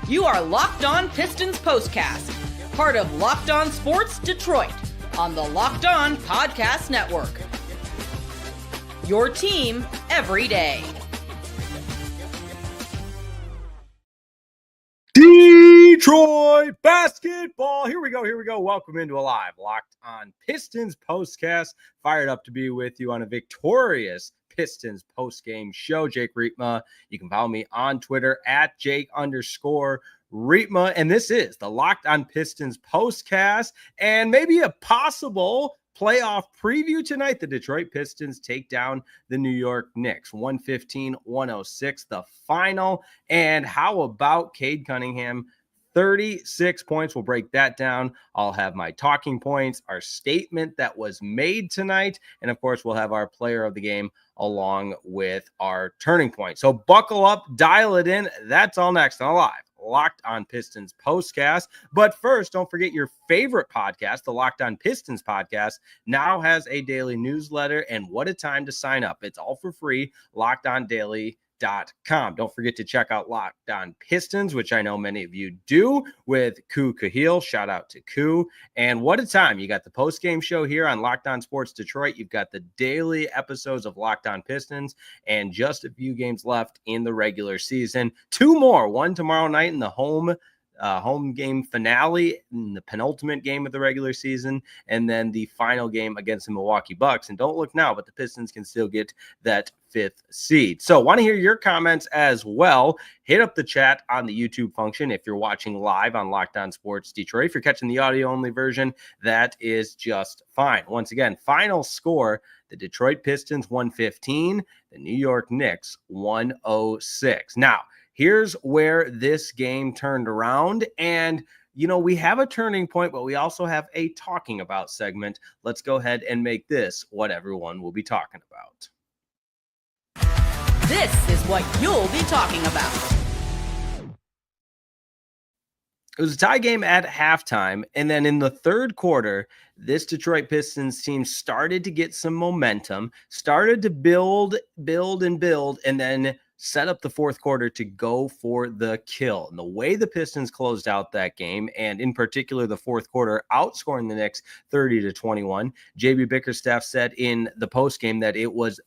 You are Locked On Pistons Postcast, part of Locked On Sports Detroit on the Locked On Podcast Network. Your team every day. Detroit basketball. Here we go. Welcome into a live Locked On Pistons Postcast. Fired up to be with you on a victorious Pistons post-game show. Jake Riepma. You can follow me on Twitter at Jake_Riepma. And this is the Locked On Pistons Postcast and maybe a possible playoff preview tonight. The Detroit Pistons take down the New York Knicks 115-106, the final. And how about Cade Cunningham? 36 points. We'll break that down. I'll have my talking points, our statement that was made tonight, and of course, we'll have our player of the game along with our turning point. So buckle up, dial it in. That's all next on Live Locked On Pistons Postcast. But first, don't forget your favorite podcast, the Locked On Pistons Podcast, now has a daily newsletter, and what a time to sign up. It's all for free, LockedOnDaily.com. Don't forget to check out Locked On Pistons, which I know many of you do, with Ku Kahil. Shout out to Ku. And what a time. You got the post-game show here on Locked On Sports Detroit. You've got the daily episodes of Locked On Pistons, and just a few games left in the regular season. Two more, one tomorrow night in the home game finale, in the penultimate game of the regular season, and then the final game against the Milwaukee Bucks. And don't look now, but the Pistons can still get that fifth seed. So want to hear your comments as well. Hit up the chat on the YouTube function if you're watching live on Locked On Sports Detroit. If you're catching the audio only version, that is just fine. Once again, final score, the Detroit Pistons 115, the New York Knicks 106. Now, here's where this game turned around. And, you know, we have a turning point, but we also have a talking about segment. Let's go ahead and make this what everyone will be talking about. This is what you'll be talking about. It was a tie game at halftime, and then in the third quarter, this Detroit Pistons team started to get some momentum, started to build, and then set up the fourth quarter to go for the kill. And the way the Pistons closed out that game, and in particular the fourth quarter, outscoring the Knicks 30-21, JB Bickerstaff said in the postgame that it was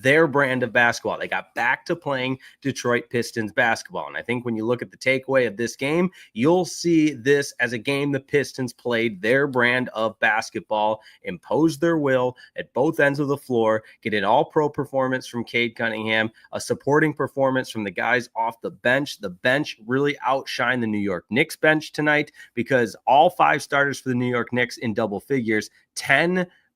their brand of basketball. They got back to playing Detroit Pistons basketball. And I think when you look at the takeaway of this game, you'll see this as a game the Pistons played their brand of basketball, imposed their will at both ends of the floor, get an all-pro performance from Cade Cunningham, a supporting performance from the guys off the bench. The bench really outshined the New York Knicks bench tonight because all five starters for the New York Knicks in double figures,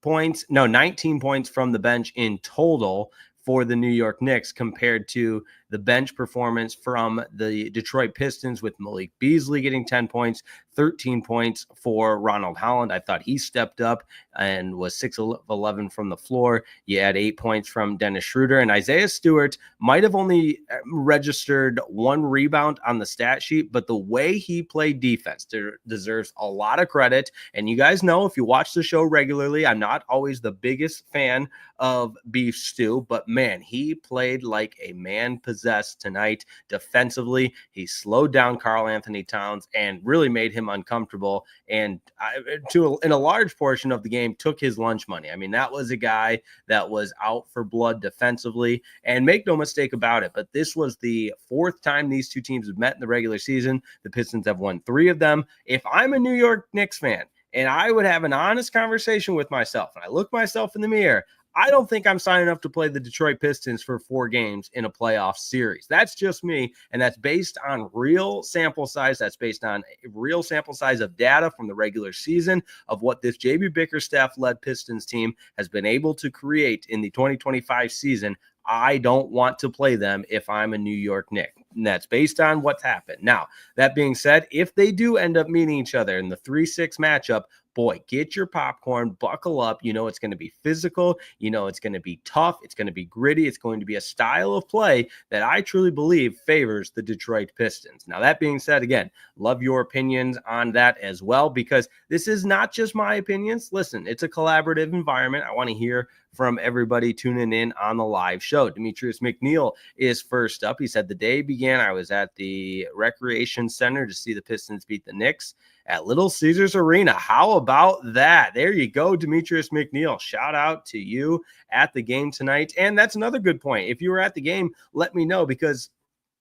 19 points from the bench in total for the New York Knicks compared to the bench performance from the Detroit Pistons with Malik Beasley getting 10 points, 13 points for Ronald Holland. I thought he stepped up and was 6 of 11 from the floor. You had 8 points from Dennis Schroeder, and Isaiah Stewart might have only registered 1 rebound on the stat sheet, but the way he played defense deserves a lot of credit. And you guys know, if you watch the show regularly, I'm not always the biggest fan of Beef Stew, but man, he played like a man possessed tonight defensively. He slowed down Karl-Anthony Towns and really made him uncomfortable, and in a large portion of the game took his lunch money. I mean, that was a guy that was out for blood defensively, and make no mistake about it, but this was the fourth time these two teams have met in the regular season. The Pistons have won 3 of them. If I'm a New York Knicks fan and I would have an honest conversation with myself and I look myself in the mirror, I don't think I'm signing up to play the Detroit Pistons for 4 games in a playoff series. That's just me, and that's based on real sample size. That's based on a real sample size of data from the regular season of what this JB Bickerstaff-led Pistons team has been able to create in the 2025 season. I don't want to play them if I'm a New York Knick. And that's based on what's happened. Now, that being said, if they do end up meeting each other in the 3-6 matchup, boy, get your popcorn, buckle up. You know it's going to be physical. You know it's going to be tough. It's going to be gritty. It's going to be a style of play that I truly believe favors the Detroit Pistons. Now, that being said, again, love your opinions on that as well, because this is not just my opinions. Listen, it's a collaborative environment. I want to hear from everybody tuning in on the live show. Demetrius McNeil is first up. He said, the day began, I was at the Recreation Center to see the Pistons beat the Knicks at Little Caesars Arena. How about that? There you go, Demetrius McNeil. Shout out to you at the game tonight. And that's another good point. If you were at the game, let me know, because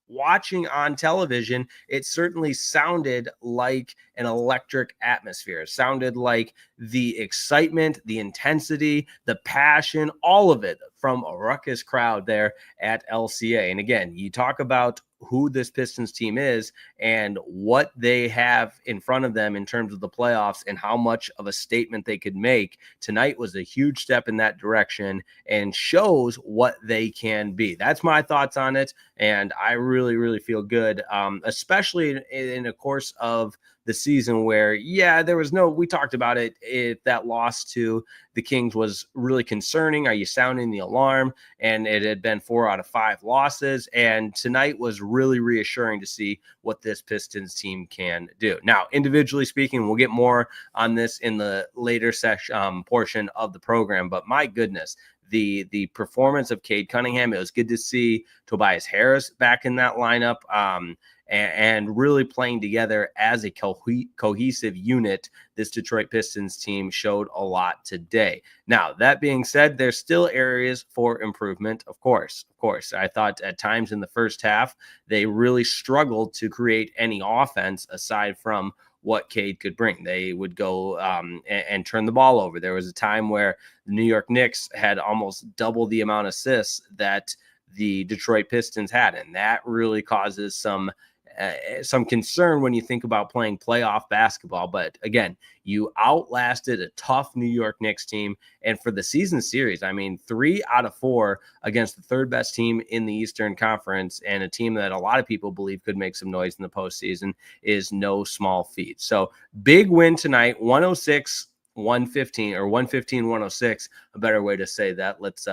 watching on television, it certainly sounded like an electric atmosphere. It sounded like the excitement, the intensity, the passion, all of it from a ruckus crowd there at LCA. And again, you talk about who this Pistons team is and what they have in front of them in terms of the playoffs and how much of a statement they could make. Tonight was a huge step in that direction and shows what they can be. That's my thoughts on it. And I really, really feel good, especially in the course of the season where, we talked about it, that loss to the Kings was really concerning. Are you sounding the alarm? And it had been 4 out of 5 losses. And tonight was really reassuring to see what this Pistons team can do. Now, individually speaking, we'll get more on this in the later portion of the program, but my goodness, the performance of Cade Cunningham, it was good to see Tobias Harris back in that lineup, and really playing together as a cohesive unit. This Detroit Pistons team showed a lot today. Now, that being said, there's still areas for improvement, of course. I thought at times in the first half, they really struggled to create any offense aside from what Cade could bring. They would go and turn the ball over. There was a time where the New York Knicks had almost double the amount of assists that the Detroit Pistons had, and that really causes some concern when you think about playing playoff basketball. But again, you outlasted a tough New York Knicks team. And for the season series, 3 out of 4 against the third best team in the Eastern Conference and a team that a lot of people believe could make some noise in the postseason is no small feat. So big win tonight, 106-115 or 115-106, a better way to say that. Let's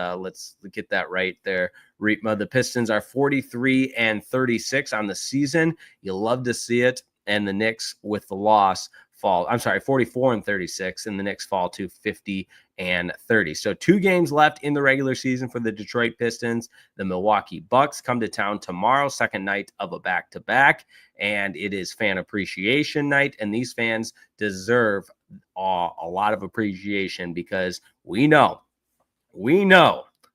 get that right there. The Pistons are 43-36 on the season. You love to see it. And the Knicks with the loss fall. 44-36, and the Knicks fall to 50-30. So 2 games left in the regular season for the Detroit Pistons. The Milwaukee Bucks come to town tomorrow, second night of a back-to-back, and it is fan appreciation night. And these fans deserve a lot of appreciation, because we know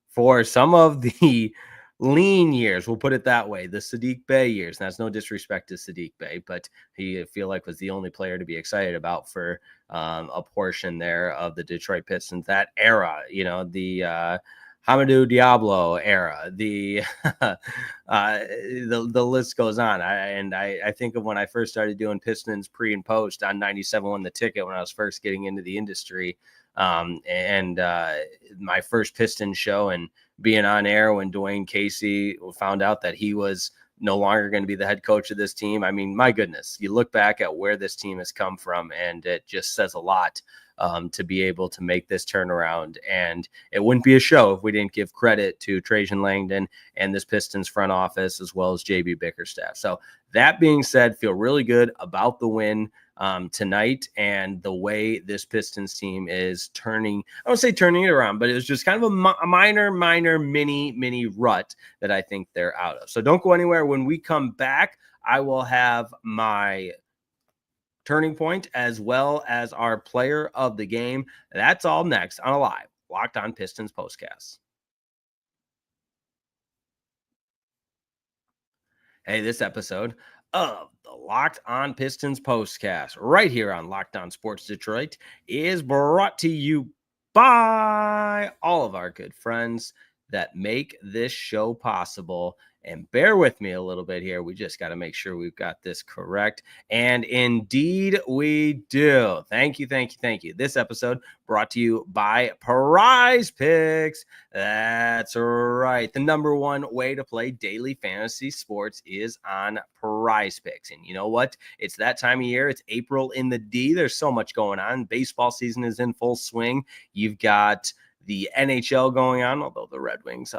for some of the lean years, we'll put it that way, the Saddiq Bey years. And that's no disrespect to Saddiq Bey, but he, I feel like, was the only player to be excited about for a portion there of the Detroit Pistons, that era, the Hamidou Diallo era, the list goes on. I think of when I first started doing Pistons pre and post on 97.1 The Ticket when I was first getting into the industry. My first Pistons show and being on air when Dwayne Casey found out that he was no longer going to be the head coach of this team. My goodness, you look back at where this team has come from, and it just says a lot to be able to make this turnaround. And it wouldn't be a show if we didn't give credit to Trajan Langdon and this Pistons front office, as well as JB Bickerstaff. So that being said, feel really good about the win tonight and the way this Pistons team is turning. I won't say turning it around, but it was just kind of a minor mini rut that I think they're out of. So don't go anywhere. When we come back, I will have my turning point as well as our player of the game. That's all next on a live Locked On Pistons postcast. Hey, this episode of the Locked On Pistons postcast right here on Locked On Sports Detroit is brought to you by all of our good friends that make this show possible. And bear with me a little bit here. We just got to make sure we've got this correct. And indeed we do. Thank you. This episode brought to you by Prize Picks. That's right. The number one way to play daily fantasy sports is on Prize Picks. And you know what? It's that time of year. It's April in the D. There's so much going on. Baseball season is in full swing. You've got the NHL going on, although the Red Wings,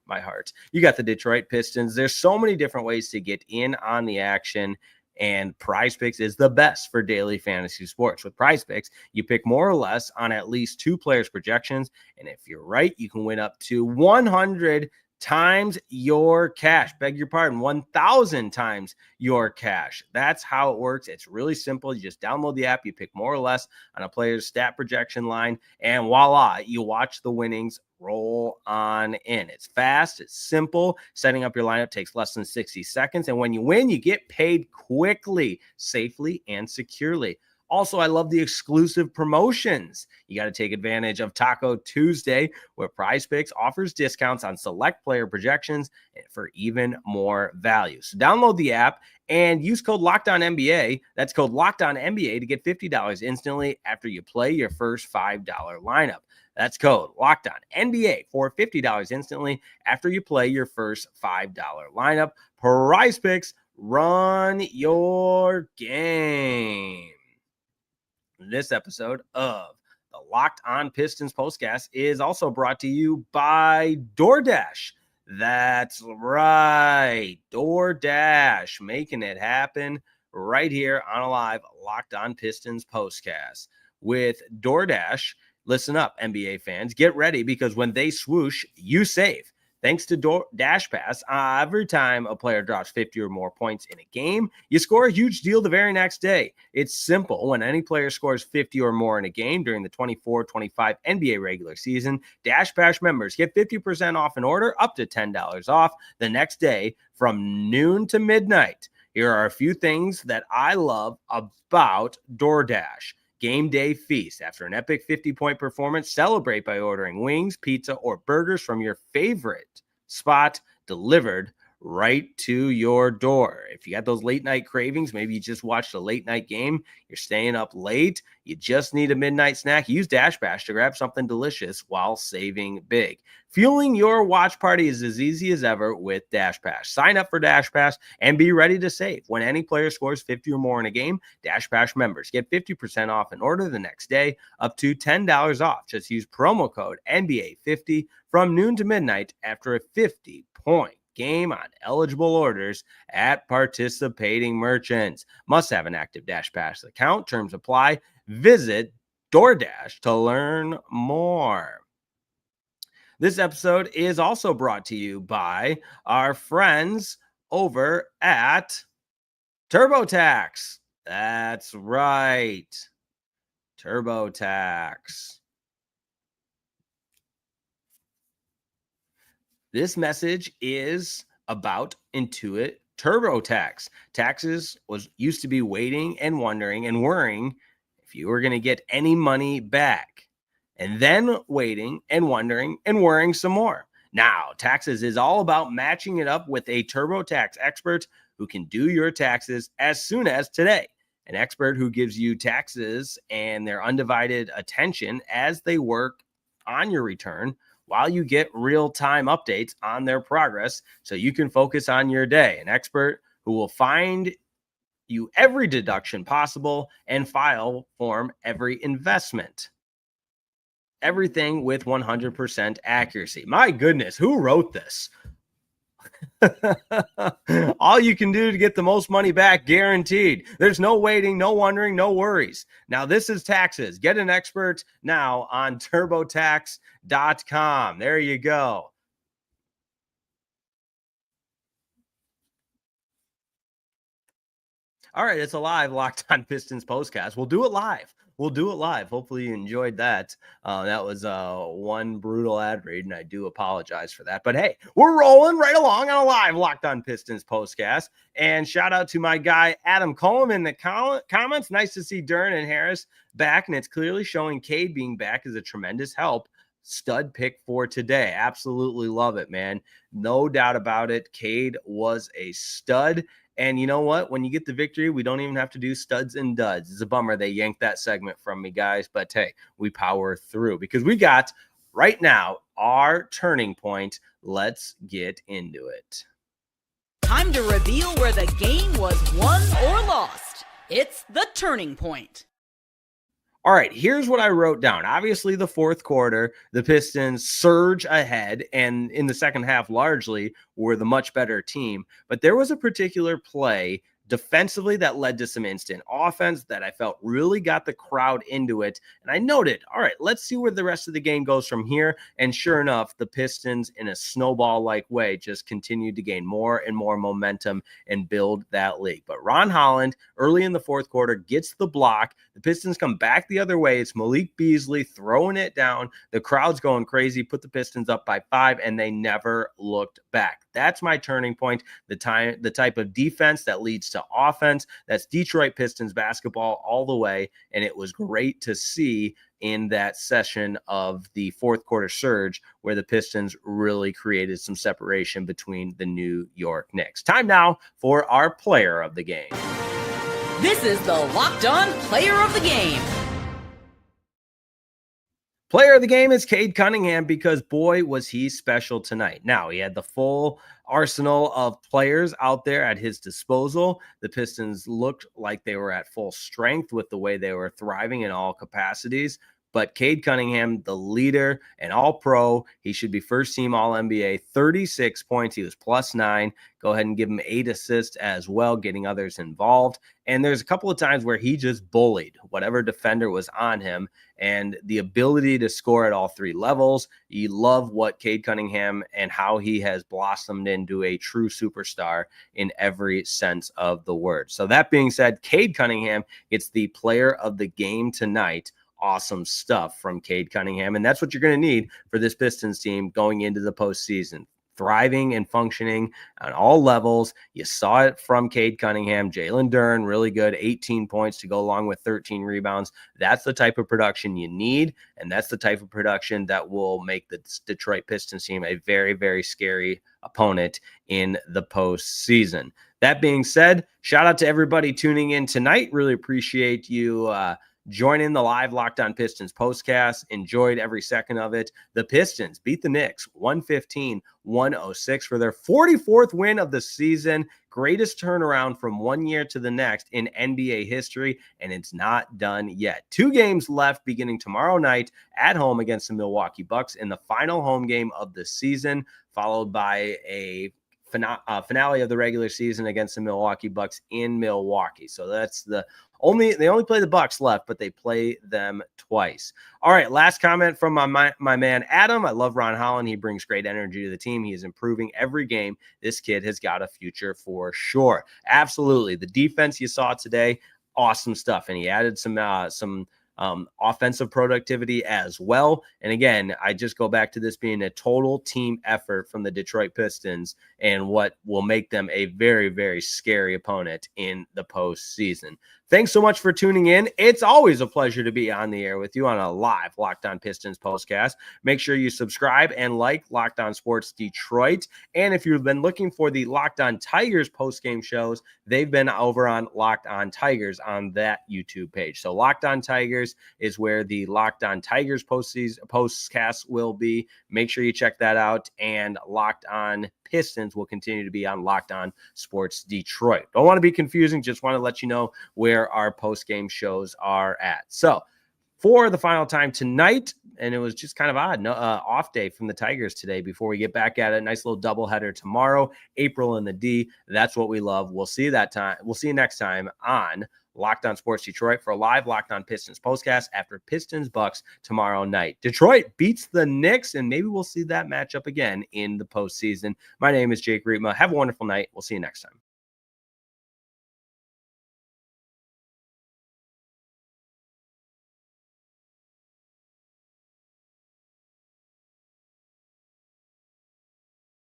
my heart. You got the Detroit Pistons. There's so many different ways to get in on the action. And Prize Picks is the best for daily fantasy sports. With Prize Picks, you pick more or less on at least 2 players' projections. And if you're right, you can win up to 100 times your cash. Beg your pardon, 1,000 times your cash. That's how it works. It's really simple. You just download the app, you pick more or less on a player's stat projection line, and voila, you watch the winnings roll on in. It's fast, it's simple. Setting up your lineup takes less than 60 seconds. And when you win, you get paid quickly, safely, and securely. Also, I love the exclusive promotions. You got to take advantage of Taco Tuesday, where Prize Picks offers discounts on select player projections for even more value. So download the app and use code LOCKEDONNBA. That's code LOCKEDONNBA to get $50 instantly after you play your first $5 lineup. That's code LOCKEDONNBA for $50 instantly after you play your first $5 lineup. Prize Picks, run your game. This episode of the Locked On Pistons Postcast is also brought to you by DoorDash. That's right, DoorDash, making it happen right here on a live Locked On Pistons Postcast. With DoorDash, listen up, NBA fans, get ready, because when they swoosh, you save. Thanks to Dash Pass, every time a player drops 50 or more points in a game, you score a huge deal the very next day. It's simple. When any player scores 50 or more in a game during the 24-25 NBA regular season, Dash Pass members get 50% off an order, up to $10 off the next day from noon to midnight. Here are a few things that I love about DoorDash. Game day feast. After an epic 50-point performance, celebrate by ordering wings, pizza, or burgers from your favorite spot delivered right to your door. If you got those late night cravings, maybe you just watched a late night game, you're staying up late, you just need a midnight snack, use Dash Pass to grab something delicious while saving big. Fueling your watch party is as easy as ever with Dash Pass. Sign up for Dash Pass and be ready to save. When any player scores 50 or more in a game, Dash Pass members get 50% off an order the next day, up to $10 off. Just use promo code NBA50 from noon to midnight after a 50-point game on eligible orders at participating merchants. Must have an active Dash Pass account. Terms apply. Visit DoorDash to learn more. This episode is also brought to you by our friends over at TurboTax. That's right, TurboTax. This message is about Intuit TurboTax. Taxes used to be waiting and wondering and worrying if you were going to get any money back, and then waiting and wondering and worrying some more. Now, taxes is all about matching it up with a TurboTax expert who can do your taxes as soon as today. An expert who gives you taxes and their undivided attention as they work on your return, while you get real-time updates on their progress so you can focus on your day. An expert who will find you every deduction possible and file form every investment. Everything with 100% accuracy. My goodness, who wrote this? All you can do to get the most money back, guaranteed. There's no waiting, no wondering, no worries. Now, this is taxes. Get an expert now on TurboTax.com. There you go. All right, it's a live Locked On Pistons postcast. We'll do it live. Hopefully you enjoyed that. That was one brutal ad read, and I do apologize for that. But hey, we're rolling right along on a live Locked On Pistons postcast. And shout out to my guy, Adam Coleman, in the comments. Nice to see Duren and Harris back, and it's clearly showing Cade being back is a tremendous help. Stud pick for today. Absolutely love it, man. No doubt about it. Cade was a stud. And you know what? When you get the victory, we don't even have to do studs and duds. It's a bummer they yanked that segment from me, guys. But hey, we power through because we got right now our turning point. Let's get into it. Time to reveal where the game was won or lost. It's the turning point. All right, here's what I wrote down. Obviously, the fourth quarter, the Pistons surge ahead, and in the second half, largely, were the much better team. But there was a particular play defensively, that led to some instant offense that I felt really got the crowd into it. And I noted, all right, let's see where the rest of the game goes from here. And sure enough, the Pistons, in a snowball-like way, just continued to gain more and more momentum and build that lead. But Ron Holland, early in the fourth quarter, gets the block. The Pistons come back the other way. It's Malik Beasley throwing it down. The crowd's going crazy, put the Pistons up by 5, and they never looked back. That's my turning point. The type of defense that leads to offense. That's Detroit Pistons basketball all the way. And it was great to see in that session of the fourth quarter surge where the Pistons really created some separation between the New York Knicks. Time now for our player of the game. This is the Locked On Player of the Game. Player of the game is Cade Cunningham because, boy, was he special tonight. Now, he had the full arsenal of players out there at his disposal. The Pistons looked like they were at full strength with the way they were thriving in all capacities. But Cade Cunningham, the leader and all-pro, he should be first-team All-NBA, 36 points. He was +9. Go ahead and give him 8 assists as well, getting others involved. And there's a couple of times where he just bullied whatever defender was on him, and the ability to score at all 3 levels. You love what Cade Cunningham and how he has blossomed into a true superstar in every sense of the word. So that being said, Cade Cunningham gets the player of the game tonight. Awesome stuff from Cade Cunningham. And that's what you're going to need for this Pistons team going into the postseason. Thriving and functioning on all levels. You saw it from Cade Cunningham. Jalen Duren, really good, 18 points to go along with 13 rebounds. That's the type of production you need, and that's the type of production that will make the Detroit Pistons team a very, very scary opponent in the postseason. That being said, shout out to everybody tuning in tonight. Really appreciate you joining the live Locked On Pistons postcast. Enjoyed every second of it. The Pistons beat the Knicks 115-106 for their 44th win of the season. Greatest turnaround from one year to the next in NBA history, and it's not done yet. 2 games left beginning tomorrow night at home against the Milwaukee Bucks in the final home game of the season, followed by a finale of the regular season against the Milwaukee Bucks in Milwaukee. So that's they only play the Bucks left, but they play them twice. All right, last comment from my man Adam. I love Ron Holland. He brings great energy to the team. He is improving every game. This kid has got a future for sure. Absolutely. The defense you saw today, awesome stuff. And he added some offensive productivity as well. And again, I just go back to this being a total team effort from the Detroit Pistons and what will make them a very, very scary opponent in the postseason. Thanks so much for tuning in. It's always a pleasure to be on the air with you on a live Locked On Pistons postcast. Make sure you subscribe and like Locked On Sports Detroit. And if you've been looking for the Locked On Tigers postgame shows, they've been over on Locked On Tigers on that YouTube page. So Locked On Tigers is where the Locked On Tigers postcast will be. Make sure you check that out. And Locked On Pistons will continue to be on Locked On Sports Detroit. Don't want to be confusing. Just want to let you know where our post-game shows are at. So for the final time tonight, and it was just kind of odd, off day from the Tigers today before we get back at it. Nice little doubleheader tomorrow, April in the D. That's what we love. We'll see you next time on Locked On Sports Detroit for a live Locked On Pistons postcast after Pistons Bucks tomorrow night. Detroit beats the Knicks, and maybe we'll see that matchup again in the postseason. My name is Jake Riepma. Have a wonderful night. We'll see you next time.